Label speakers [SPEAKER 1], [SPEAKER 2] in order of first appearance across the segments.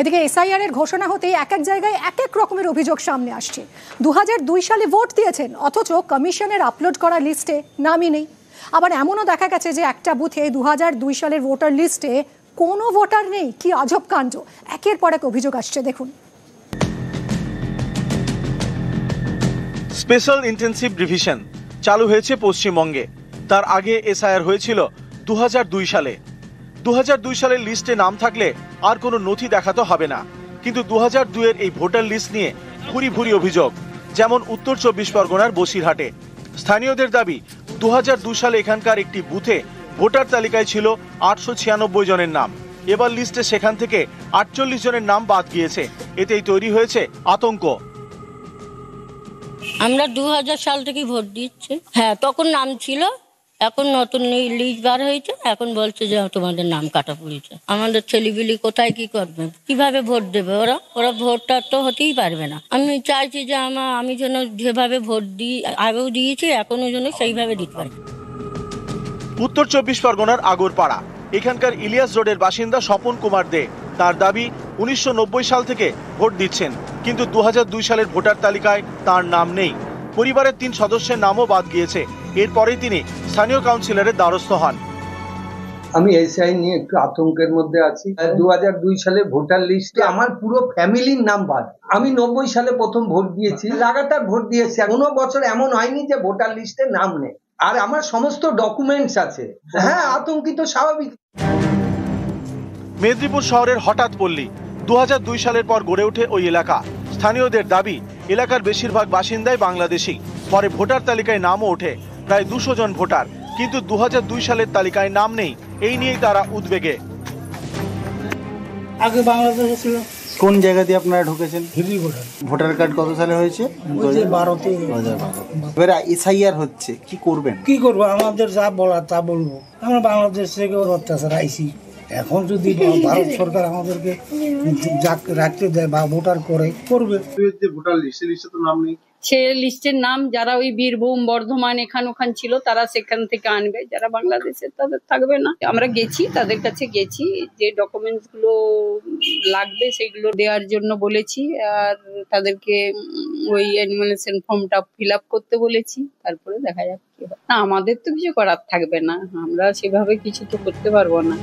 [SPEAKER 1] এদিকে এসআইআর এর ঘোষণা হতেই এক এক জায়গায় এক এক রকমের অভিযোগ সামনে আসছে। 2002 সালে ভোট দিয়েছেন, অথচ কমিশনের আপলোড করা লিস্টে নামই নেই। আবার এমনও দেখা গেছে যে একটা বুথে 2002 সালের ভোটার লিস্টে কোনো ভোটার নেই। কি আজব কাণ্ড! একের পর এক অভিযোগ আসছে, দেখুন।
[SPEAKER 2] স্পেশাল ইন্টেন্সিভ রিভিশন চালু হয়েছে পশ্চিমবঙ্গে। তার আগে এসআইআর হয়েছিল 2002 সালে। 2002 সালের লিস্টে নাম থাকলে আর কোনো নথি দেখাতে হবে না, কিন্তু 2002 এর এই ভোটার লিস্ট নিয়ে ভুরি ভুরি অভিযোগ। যেমন উত্তর 24 পরগনার বসিরহাটে স্থানীয়দের দাবি, 2002 সালে এখানকার একটি বুথে ভোটার তালিকায় ছিল 896 জনের নাম। এবার লিস্টে সেখান থেকে 48 জনের নাম বাদ গিয়েছে। এতেই তৈরি হয়েছে আতঙ্ক।
[SPEAKER 3] আমরা 2000 সাল থেকে ভোট দিচ্ছি। হ্যাঁ, তখন নাম ছিল, এখন নতুন লিস্ট বার হয়েছে, এখন বলছে যে তোমাদের নাম কাটা পড়েছে। আমাদের ছেলেপিলি কোথায় কি করবে, কিভাবে ভোট দেবে? ওরা ভোটটা তো হতেই পারবে না। আমি চাইছি যে আমি যেন যেভাবে ভোট দিই, আগেও দিয়েছি, এখনো যেন সেইভাবে দিতে পারি।
[SPEAKER 2] উত্তর 24 পরগনার আগরপাড়া এখানকার ইলিয়াস রোডের বাসিন্দা স্বপন কুমার দে। তার দাবি, 1990 সাল থেকে ভোট দিচ্ছেন, কিন্তু 2002 সালের ভোটার তালিকায় তার নাম নেই। পরিবারের 3 সদস্যের নামও বাদ গিয়েছে। এরপরেই তিনি স্থানীয় কাউন্সিলরের দ্বারস্থ হন।
[SPEAKER 4] আমি এসআই নিয়ে একটু আতঙ্কের মধ্যে আছি। 2002 সালে ভোটার লিস্টে আমার পুরো ফ্যামিলির নাম বাদ। আমি 90 সালে প্রথম ভোট দিয়েছি, লাগাতার ভোট দিয়েছি। কোনো বছর এমন হয়নি যে ভোটার লিস্টে নাম নেই, আর আমার সমস্ত ডকুমেন্টস আছে। হ্যাঁ, আতঙ্কিত স্বাভাবিক।
[SPEAKER 2] মেদিনীপুর শহরের হঠাৎ পল্লী 2002 সালের পর গড়ে ওঠে ওই এলাকা। স্থানীয়দের দাবি, এলাকার বেশিরভাগ বাসিন্দাই বাংলাদেশি। পরে ভোটার তালিকায় নামও ওঠে প্রায় 200 জন ভোটার, কিন্তু 2002 সালের তালিকায় নাম নেই। এই নিয়েই তারা উদ্বেগে।
[SPEAKER 5] আগে বাংলাদেশে ছিল।
[SPEAKER 6] কোন জায়গা দিয়ে আপনারা ঢুকেছেন?
[SPEAKER 5] হিলি ভোটার।
[SPEAKER 6] ভোটার কার্ড কত সালে হয়েছে?
[SPEAKER 5] 2012-তে।
[SPEAKER 6] এবারে এসআইআর হচ্ছে, কি করবেন?
[SPEAKER 5] কি করবো, আমাদের যা বলার তা বলবো। আমরা বাংলাদেশ থেকে অত্যাচার আইসি। এখন যদি ভারত সরকার আমাদেরকে রাখতে দেয় বা ভোটার করবে।
[SPEAKER 6] ভোটার লিস্টে তো নাম নেই।
[SPEAKER 7] সে লিস্টের নাম যারা ওই বীরভূম, বর্ধমান, ওখান ছিল, তারা সেখান থেকে আনবে। যারা বাংলাদেশের তাদের থাকবে না। আমরা গেছি, তাদের কাছে গেছি, যে ডকুমেন্টস গুলো লাগবে সেগুলো দেওয়ার জন্য বলেছি, আর তাদেরকে ওই অ্যানিমেশন ফর্মটা ফিল আপ করতে বলেছি। তারপরে দেখা যাক কি হয়। না, আমাদের তো কিছু করার থাকবে না, আমরা সেভাবে কিছু তো করতে পারবো না।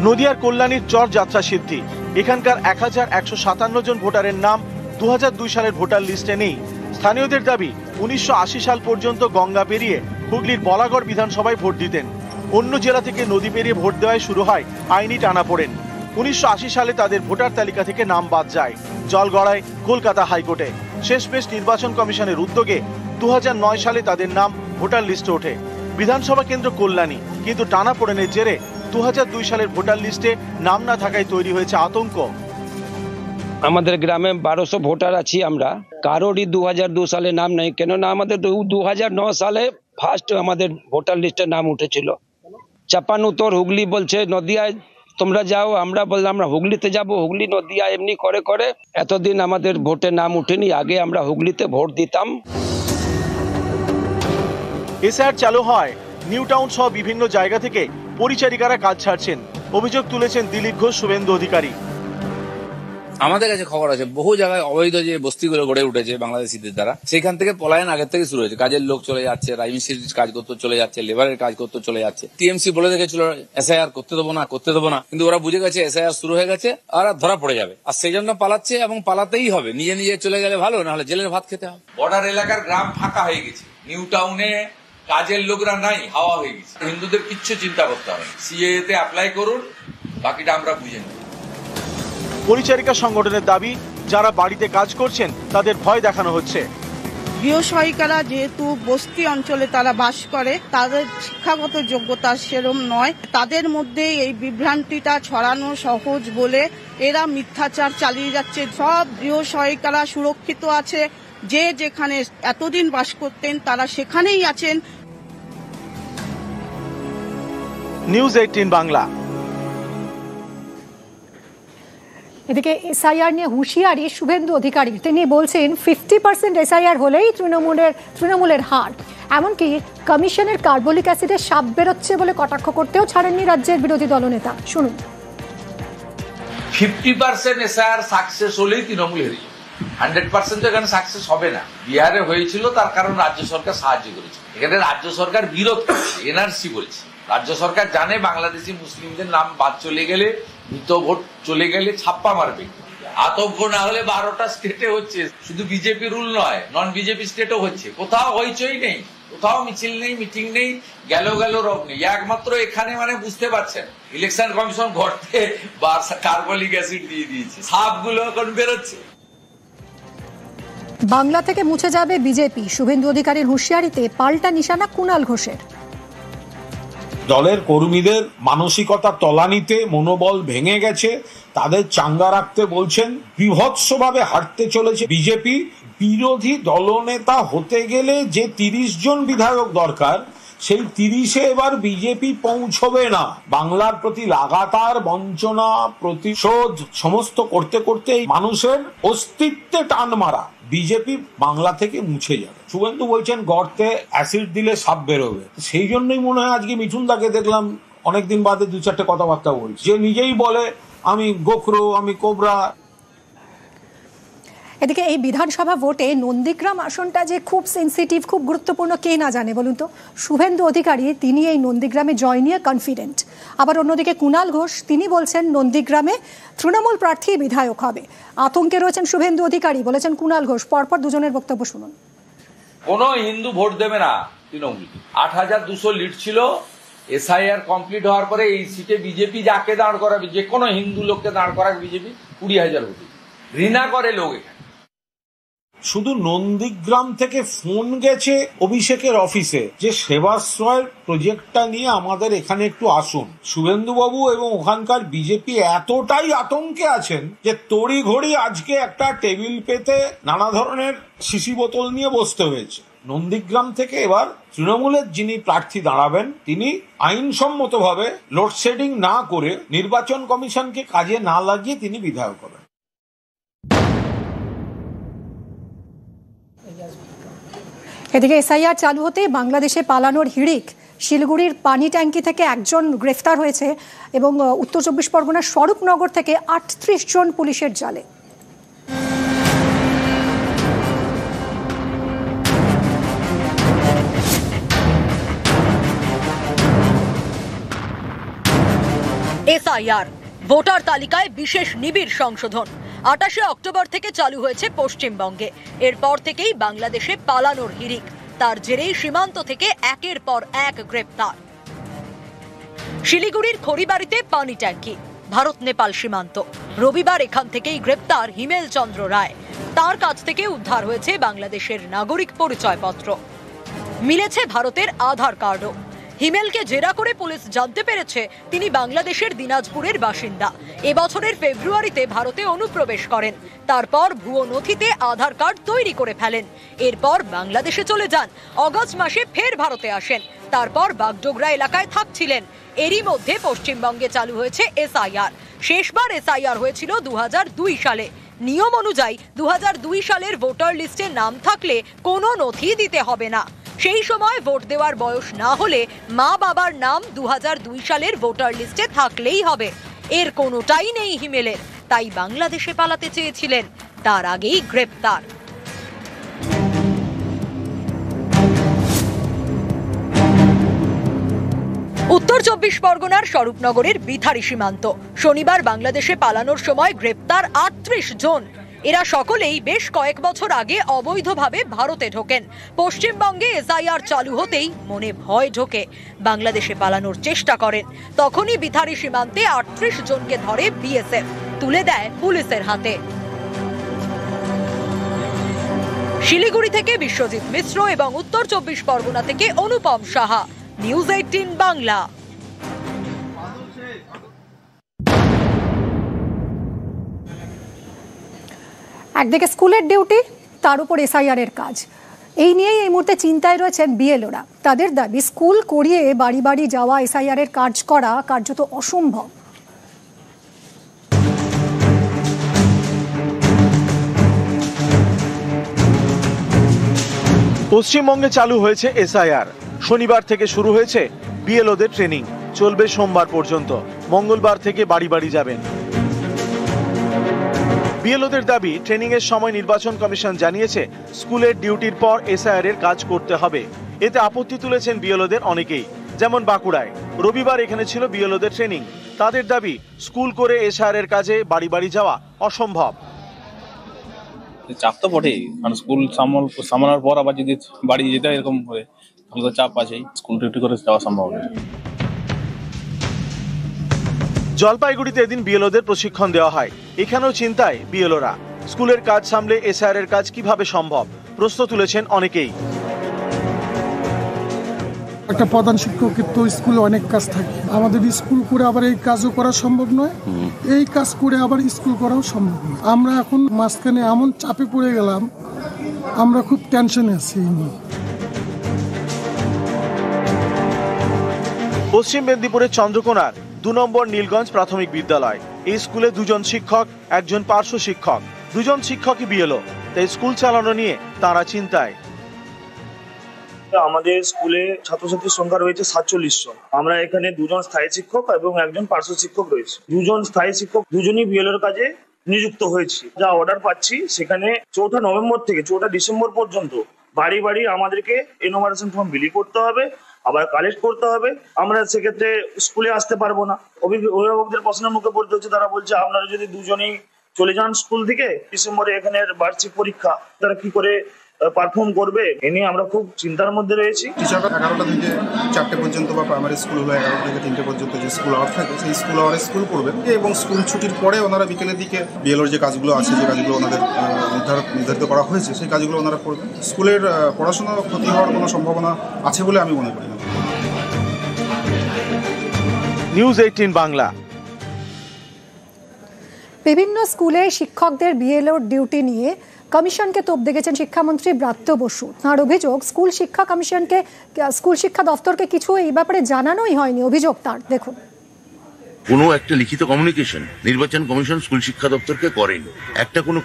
[SPEAKER 2] নদিয়ার কল্যাণীর চর যাত্রা সিদ্ধি এখানকার 1157 জন ভোটারের নাম 2002 সালের ভোটার লিস্টে নেই। স্থানীয়দের দাবি, 1980 সাল পর্যন্ত গঙ্গা পেরিয়ে হুগলির বলাগড় বিধানসভায় ভোট দিতেন। অন্য জেলা থেকে নদী পেরিয়ে ভোট দেওয়ায় শুরু হয় আইনি টানাপোড়েন। 1980 সালে তাদের ভোটার তালিকা থেকে নাম বাদ যায়। জল গড়ায় কলকাতা হাইকোর্টে। শেষমেশ নির্বাচন কমিশনের উদ্যোগে 2009 সালে তাদের নাম ভোটার লিস্টে ওঠে। বিধানসভা কেন্দ্র কল্যাণী, কিন্তু টানাপোড়েনের জেরে 2002 সালের ভোটার লিস্টে নাম না থাকায় তৈরি হয়েছে আতঙ্ক।
[SPEAKER 8] আমাদের গ্রামে 1200 ভোটার আছি আমরা, কারোরই 2002 সালে নাম নেই। কেননা আমাদের 2009 সালে ফার্স্ট আমাদের ভোটার লিস্টে নাম উঠেছিল। চাপান উত্তর হুগলি বলছে নদিয়ায় তোমরা যাও, আমরা বললাম আমরা হুগলিতে যাব। হুগলি নদিয়া এমনি করে করে এতদিন আমাদের ভোটে নাম উঠেনি। আগে আমরা হুগলিতে ভোট দিতাম।
[SPEAKER 2] এসআইআর চালু হয় নিউ টাউন সহ বিভিন্ন জায়গা থেকে পরিচারিকারা কাজ ছাড়ছেন। অভিযোগ তুলেছেন দিলীপ ঘোষ, শুভেন্দু অধিকারী।
[SPEAKER 9] আমাদের কাছে খবর আছে বহু জায়গায় অবৈধ যে বস্তিগুলো গড়ে উঠেছে বাংলাদেশিদের দ্বারা, সেখান থেকে পলায়ন আগের থেকে শুরু হয়েছে। কাজের লোক চলে যাচ্ছে, রাজমিস্ত্রির কাজ করতে চলে যাচ্ছে, লেবারের কাজ করতে চলে যাচ্ছে। টিএমসি বলে রেখেছিল এসআইআর করতে দেবো না, কিন্তু ওরা বুঝে গেছে এসআইআর শুরু হয়ে গেছে আর ধরা পড়ে যাবে, আর সেই জন্য পালাচ্ছে, এবং পালাতেই হবে। নিজে চলে গেলে ভালো, নাহলে জেলের ভাত খেতে হবে।
[SPEAKER 10] বর্ডার এলাকার গ্রাম ফাঁকা হয়ে গেছে, নিউ টাউনে কাজের লোকরা নাই, হাওয়া হয়ে গেছে। হিন্দুদের কিচ্ছু চিন্তা করতে হবে, সিএএ তে অ্যাপ্লাই করুন, বাকিটা আমরা বুঝে নেব।
[SPEAKER 2] পরিচারিকা সংগঠনের দাবি, যারা বাড়িতে কাজ করছেন তাদের ভয় দেখানো হচ্ছে।
[SPEAKER 11] গৃহসহায়িকারা যেহেতু বস্তি অঞ্চলে তারা বাস করে, তাদের শিক্ষাগত যোগ্যতা সেরম নয়, তাদের মধ্যে এই বিভ্রান্তিটা ছড়ানো সহজ বলে এরা মিথ্যাচার চালিয়ে যাচ্ছে। সব গৃহসহায়িকারা সুরক্ষিত আছে, যে যেখানে এতদিন বাস করতেন তারা সেখানেই আছেন।
[SPEAKER 2] নিউজ 18 বাংলা।
[SPEAKER 1] এদিকে এসআইআর নিয়ে হুঁশিয়ারি শুভেন্দু অধিকারী। তিনি বলছেন 50% এসআইআর হলেই তৃণমূলের হার। এমনকি কমিশনের কার্বলিক অ্যাসিডে সাপ বেরোচ্ছে বলে কটাক্ষ করতেও ছাড়েননি রাজ্যের বিরোধী দলনেতা। শুনুন।
[SPEAKER 10] 50% এসআইআর সাকসেস হলেই তৃণমূল হেরে যাবে। 100% তো এখানে সাকসেস হবে না। বিহারে হয়েছিল, তার কারণ রাজ্য সরকার সাহায্য করেছে। এখানে রাজ্য সরকার বিরোধ করছে, এনআরসি বলছে। রাজ্য সরকার জানে বাংলাদেশি মুসলিমদের নাম বাদ চলে গেলে, মৃত ভোট চলে গেলে ছাপ্পা মারবে। আতঙ্ক না হলে 12টা স্টেটে হচ্ছে, শুধু বিজেপি রুল নয়, নন বিজেপি স্টেটও হচ্ছে। কোথাও হইচই নেই, কোথাও মিছিল নেই, মিটিং নেই, গেল রব নেই। একমাত্র এখানে মানে বুঝতে পারছেন, ইলেকশন কমিশন ঘরতে কার্বলিক অ্যাসিড দিয়ে দিয়েছে, সাপগুলো এখন বেরোচ্ছে।
[SPEAKER 1] বাংলা থেকে মুছে যাবে বিজেপি, শুভেন্দু অধিকারীর হুঁশিয়ারিতে পাল্টা নিশানা কুণাল ঘোষের।
[SPEAKER 12] দলের কর্মীদের মানসিকতা তলানিতে মনোবল ভেঙে গেছে, তাদের চাঙ্গা রাখতে বলছেন। বীভৎসভাবে হাঁটতে চলেছে বিজেপি। বিরোধী দলনেতা হতে গেলে যে 30 জন বিধায়ক দরকার, সেই 30-এ এবার বিজেপি পৌঁছবে না। বাংলার প্রতি লাগাতার বঞ্চনা, প্রতিশোধ সমস্ত করতে করতে মানুষের অস্তিত্বে টান মারা বিজেপি বাংলা থেকে মুছে যাবে। শুভেন্দু বলছেন গর্তে অ্যাসিড দিলে সাপ বেরোবে। সেই জন্যই মনে হয় আজকে মিঠুন দাকে দেখলাম অনেকদিন বাদে 2-4টে কথাবার্তা বলছে, যে নিজেই বলে আমি গোখরো, আমি কোবরা।
[SPEAKER 1] এদিকে এই বিধানসভা ভোটে নন্দীগ্রাম আসনটা যে খুব সেন্সিটিভ, খুব গুরুত্বপূর্ণ, কে না জানে বলুন তো। শুভেন্দু অধিকারী তিনি এই নন্দীগ্রামে জয় নিয়ে কনফিডেন্ট। আবার অন্যদিকে কুণাল ঘোষ তিনি বলছেন নন্দীগ্রামে তৃণমূল প্রার্থী বিধায়ক হবে। আতঙ্কে রয়েছেন শুভেন্দু অধিকারী, বলেছেন কুণাল ঘোষ। পরপর দুজনের বক্তব্য শুনুন।
[SPEAKER 10] কোন হিন্দু ভোট দেবে না তৃণমূল। 8200 লিড ছিল। এসআইআর কমপ্লিট হওয়ার পরে এই সিটে বিজেপি যাকে দাঁড় করাবে, যে কোনো হিন্দু লোককে দাঁড় করাবে বিজেপি 20,000 ভোটে। ঘৃণা করে লোক এখানে।
[SPEAKER 12] শুধু নন্দীগ্রাম থেকে ফোন গেছে অভিষেকের অফিসে যে সেবাশ্রয়ের প্রজেক্টটা নিয়ে আমাদের এখানে একটু আসুন। শুভেন্দুবাবু এবং ওখানকার বিজেপি এতটাই আতঙ্কে আছেন যে তড়িঘড়ি আজকে একটা টেবিল পেতে নানা ধরনের শিশি বোতল নিয়ে বসতে হয়েছে। নন্দীগ্রাম থেকে এবার তৃণমূলের যিনি প্রার্থী দাঁড়াবেন তিনি আইনসম্মতভাবে লোডশেডিং না করে নির্বাচন কমিশনকে কাজে না লাগিয়ে তিনি বিধায়ক হবেন।
[SPEAKER 1] এদিকে এসআইআর চালু হতে বাংলাদেশে পালানোর হিড়িক। শিলিগুড়ির পানি ট্যাঙ্কি থেকে একজন গ্রেফতার হয়েছে এবং উত্তর 24 পরগনার স্বরূপনগর থেকে 38 জন পুলিশের জালে।
[SPEAKER 13] এসআইআর ভোটার তালিকায় বিশেষ নিবিড় সংশোধন 28 অক্টোবর থেকে চালু হয়েছে পশ্চিমবঙ্গে। এরপর থেকেই বাংলাদেশে পালানোর হিড়িক। তার জেরেই সীমান্ত থেকে একের পর এক গ্রেপ্তার। শিলিগুড়ির খড়িবাড়িতে পানি ট্যাঙ্কি, ভারত নেপাল সীমান্ত। রবিবার এখান থেকেই গ্রেপ্তার হিমেল চন্দ্র রায়। তার কাছ থেকে উদ্ধার হয়েছে বাংলাদেশের নাগরিক পরিচয়পত্র, মিলেছে ভারতের আধার কার্ডও। হিমেলকে জেরা করে পুলিশ জানতে পেরেছে তিনি বাংলাদেশের দিনাজপুরের বাসিন্দা। এবছরের ফেব্রুয়ারিতে ভারতে অনুপ্রবেশ করেন, তারপর ভুয়ো নথিতে আধার কার্ড তৈরি করে ফেলেন। এরপর বাংলাদেশে চলে যান, অগস্ট মাসে ফের ভারতে আসেন, তারপর বাগডোগরা এলাকায় থাকছিলেন। এরই মধ্যে পশ্চিমবঙ্গে চালু হয়েছে এসআইআর। শেষবার এসআইআর হয়েছিল 2002 সালে। নিয়ম অনুযায়ী 2002 সালের ভোটার লিস্টে নাম থাকলে কোনো নথি দিতে হবে না। সেই সময় ভোট দেওয়ার বয়স না হলে মা বাবার নাম 2002 সালের ভোটার লিস্টে থাকলেই হবে। এর কোনোটাই নেই হিমেলের, তাই বাংলাদেশে পালাতে চেয়েছিলেন, তার আগেই গ্রেপ্তার। উত্তর 24 পরগনার স্বরূপনগরের বিথারি সীমান্ত। শনিবার বাংলাদেশে পালানোর সময় গ্রেপ্তার 38 জন। এরা সকলেই বেশ কয়েক বছর আগে অবৈধভাবে ভারতে ঢোকেন। পশ্চিমবঙ্গে এসআইআর চালু হতেই মনে ভয় ঢোকে, বাংলাদেশে পালানোর চেষ্টা করেন। তখনই বিথারি সীমান্তে 38 জনকে ধরে বিএসএফ, তুলে দেয় পুলিশের হাতে। শিলিগুড়ি থেকে বিশ্বজিৎ মিশ্র এবং উত্তর 24 পরগনা থেকে অনুপম সাহা, নিউজ 18 বাংলা।
[SPEAKER 1] একদিকে স্কুলের ডিউটি, তার উপর এসআইআর এর কাজ। এই নিয়েই এই মুহূর্তে চিন্তায় রয়েছেন বিএলওরা। তাদের দাবি স্কুল করিয়ে বাড়ি বাড়ি যাওয়া এসআইআর এর কাজ করা কার্যত অসম্ভব।
[SPEAKER 2] পশ্চিমবঙ্গে চালু হয়েছে এসআইআর। শনিবার থেকে শুরু হয়েছে বিএলওদের ট্রেনিং, চলবে সোমবার পর্যন্ত। মঙ্গলবার থেকে বাড়ি বাড়ি যাবেন। বিএলওদের দাবি, ট্রেনিং এর সময় নির্বাচন কমিশন জানিয়েছে স্কুলের ডিউটির পর এসআইআর এর কাজ করতে হবে। এতে আপত্তি তুলেছেন বিএলওদের অনেকেই। যেমন বাঁকুড়ায় রবিবার এখানে ছিল বিএলওদের ট্রেনিং। তাদের দাবি, স্কুল করে এসআইআর এর কাজে বাড়ি বাড়ি যাওয়া অসম্ভব।
[SPEAKER 14] চাপ তো বটেই, কারণ স্কুল সামলানোর পর আবার যদি বাড়ি যেতে এরকম হয় তাহলে তো চাপ আছেই। স্কুল ডিউটি করে যাওয়া সম্ভব নয়।
[SPEAKER 2] জলপাইগুড়িতে এদিন বিএলওদের প্রশিক্ষণ দেওয়া হয়। এখানেও চিন্তায় বিএলওরা। স্কুলের কাজ সামলে এসআইআর এর কাজ কিভাবে সম্ভব, প্রশ্ন তুলেছেন অনেকেই।
[SPEAKER 15] একটা প্রধান শিক্ষকের তো স্কুলে অনেক কাজ থাকে, আমাদের স্কুল করে আবার এই কাজও করা সম্ভব নয়, এই কাজ করে আবার স্কুল করাও সম্ভব নয়। আমরা এখন মাঝখানে এমন চাপে পড়ে গেলাম, আমরা খুব টেনশনে আছি এই নিয়ে।
[SPEAKER 2] পশ্চিম মেদিনীপুরের চন্দ্রকোনার 2 নম্বর নীলগঞ্জ প্রাথমিক বিদ্যালয়। এই স্কুলে 2 জন শিক্ষক, 1 জন পার্শ্ব শিক্ষক। 2 জন শিক্ষকই বিএলও, তাই স্কুল চালানো নিয়ে তারা চিন্তায়।
[SPEAKER 16] আমাদের স্কুলে ছাত্রছাত্রীর সংখ্যা রয়েছে 4700। আমরা এখানে 2 জন স্থায়ী শিক্ষক এবং 1 জন পার্শ্ব শিক্ষক রয়েছে। 2 জন স্থায়ী শিক্ষক 2 জনই বিএলওর কাজে নিযুক্ত হয়েছি। যা অর্ডার পাচ্ছি সেখানে 4 নভেম্বর থেকে 4 ডিসেম্বর পর্যন্ত বাড়ি বাড়ি আমাদেরকে এনুমারেশন ফর্ম বিলি করতে হবে, আবার কালেক্ট করতে হবে। আমরা সেক্ষেত্রে স্কুলে আসতে পারবো না। অভিভাবকদের প্রশ্নের মুখে পড়তে হচ্ছে। তারা বলছে, আপনারা যদি 2 জনেই চলে যান স্কুল থেকে, ডিসেম্বরে এখানে বার্ষিক পরীক্ষা, তারা কি করে পারফর্ম করবে? এ নিয়ে আমরা খুব চিন্তার মধ্যে রয়েছি।
[SPEAKER 17] টিচাররা 11টা থেকে 4টে পর্যন্ত বা প্রাইমারি স্কুল হলো 11টা থেকে 3টে পর্যন্ত যে স্কুল আওয়ার থাকে, সেই স্কুল আওয়ারে স্কুল করবেন এবং স্কুল ছুটির পরে ওনারা বিকেলের দিকে বিএলওর যে কাজগুলো আছে, যে কাজগুলো ওনাদের নির্ধারিত করা হয়েছে, সেই কাজগুলো ওনারা করবেন। স্কুলের পড়াশোনা ক্ষতি হওয়ার কোনো সম্ভাবনা আছে বলে আমি মনে করি না।
[SPEAKER 2] নিউজ 18 বাংলা।
[SPEAKER 1] বিভিন্ন স্কুলে শিক্ষকদের বিএলওর ডিউটি নিয়ে কমিশনকে তোপ দেখেছেন শিক্ষামন্ত্রী ব্রাত্য বসু। তাঁর অভিযোগ, স্কুল শিক্ষা দফতরকে কিছু এই ব্যাপারে জানানোই হয়নি। অভিযোগ তার, দেখুন।
[SPEAKER 18] কোনো একটা লিখিত কমিউনিকেশন নির্বাচন কমিশন স্কুল শিক্ষা দপ্তরকে করেন। একটা কোনো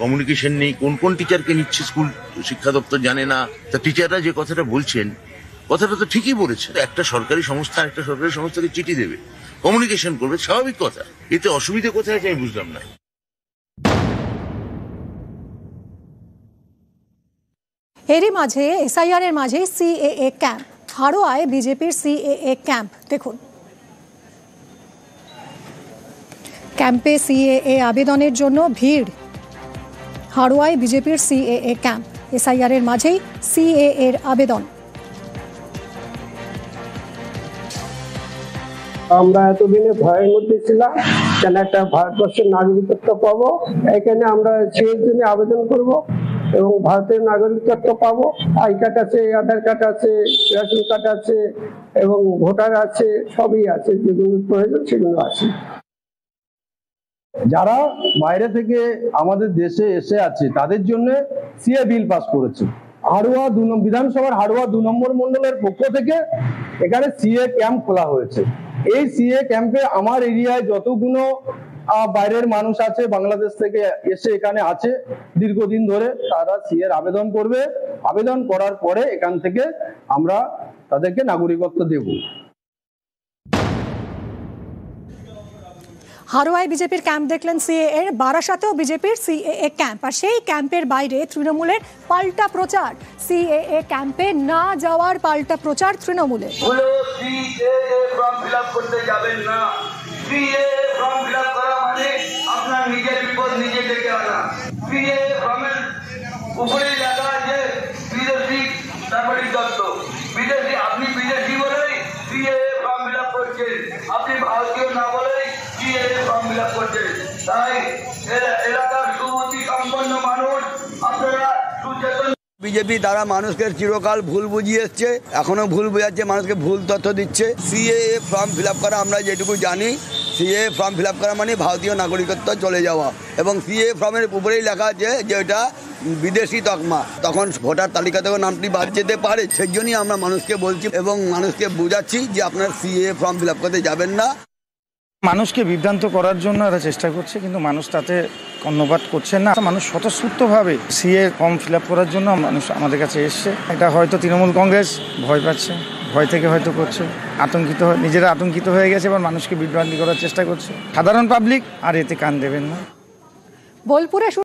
[SPEAKER 18] কমিউনিকেশন নেই। কোন টিচারকে নিচ্ছে স্কুল শিক্ষা দপ্তর জানে না। তা টিচাররা যে কথাটা বলছেন, কথাটা তো ঠিকই বলেছে। একটা সরকারি সংস্থাকে চিঠি দেবে, কমিউনিকেশন করবে, স্বাভাবিক কথা। এতে অসুবিধা কোথায় আছে আমি বুঝলাম না।
[SPEAKER 1] এরই মাঝে এসআইআর এর মাঝে সিএএ ক্যাম্প। হাড়োয়ায় বিজেপির সিএএ ক্যাম্প, দেখুন। ক্যাম্পে সিএএ আবেদনের জন্য ভিড়। হাড়োয়ায় বিজেপির সিএএ ক্যাম্প। এসআইআর এর মাঝেই সিএএ এর আবেদন।
[SPEAKER 19] আমরা এতদিনে ভয়ের মধ্যে ছিলাম, কেন একটা ভারতবর্ষের নাগরিকত্ব পাবো। এখানে আমরা সেই জন্য আবেদন করব এবং ভারতের নাগরিকত্ব পাবো। আই কার্ড আছে, আধার কার্ড আছে, রেশন কার্ড আছে এবং ভোটার আছে, সবই আছে, যেগুলো প্রয়োজন সেগুলো আছে।
[SPEAKER 20] যারা বাইরে থেকে আমাদের দেশে এসে আছে তাদের জন্য সিএ বিল পাস করেছে। হাড়োয়া বিধানসভার হাড়োয়া 2 নম্বর মন্ডলের পক্ষ থেকে এখানে সিএ ক্যাম্প খোলা হয়েছে। এই সিএ ক্যাম্পে আমার এরিয়ায় যতগুলো বাইরের মানুষ আছে, বাংলাদেশ থেকে এসে এখানে আছে দীর্ঘদিন ধরে, তারা সিএর আবেদন করবে। আবেদন করার পরে এখান থেকে আমরা তাদেরকে নাগরিকত্ব দেব।
[SPEAKER 1] হাড়োয়ায় বিজেপির ক্যাম্প দেখলেন সিএ এর। বারাসাতেও বিজেপির সিএএ ক্যাম্প। আর সেই ক্যাম্পের বাইরে তৃণমূলের পাল্টা প্রচার। সিএএ ক্যাম্পে না যাওয়ার পাল্টা প্রচার তৃণমূলের।
[SPEAKER 21] করতে যাবেন না। সিএএ ফর্ম ফিলআপ করা মানে আপনার নিজের বিপদ নিজে ডেকে আনা। সিএএ ফর্মের উপরে লেখা আছে বিদেশি নাগরিকত্ব। বিদেশি, আপনি বিদেশি বলেই সিএএ ফর্ম ফিলআপ করছেন, আপনি ভারতীয় না বলেই সিএএ ফর্ম ফিলআপ করছেন। তাই এলাকার সুমতি সম্পন্ন মানুষ, আপনারা সুচেতন।
[SPEAKER 22] বিজেপি তারা মানুষকে চিরকাল ভুল বুঝিয়ে এসছে, এখনো ভুল বোঝাচ্ছে, মানুষকে ভুল তথ্য দিচ্ছে। সিএএ ফর্ম ফিল আপ করা আমরা যেটুকু জানি, সিএএ ফর্ম ফিল আপ করা মানে ভারতীয় নাগরিকত্ব চলে যাওয়া, এবং সিএএ ফর্মের উপরেই লেখা আছে যে এটা বিদেশি তকমা। তখন ভোটার তালিকা থেকে নামটি বাদ যেতে পারে। সেই জন্যই আমরা মানুষকে বলছি এবং মানুষকে বোঝাচ্ছি যে আপনার সিএএ ফর্ম ফিল আপ করতে যাবেন না।
[SPEAKER 5] মানুষকে বিভ্রান্ত করার জন্য এরা চেষ্টা করছে, কিন্তু মানুষ তাতে কর্ণপাত করছে না। মানুষ স্বতঃস্ফূর্তভাবে সিএ ফর্ম ফিল আপ করার জন্য মানুষ আমাদের কাছে এসছে। এটা হয়তো তৃণমূল কংগ্রেস ভয় পাচ্ছে, ভয় থেকে হয়তো করছে, নিজেরা আতঙ্কিত হয়ে গেছে এবং মানুষকে বিভ্রান্তি করার চেষ্টা করছে। সাধারণ পাবলিক আর এতে কান দেবেন না।
[SPEAKER 1] বোলপুরে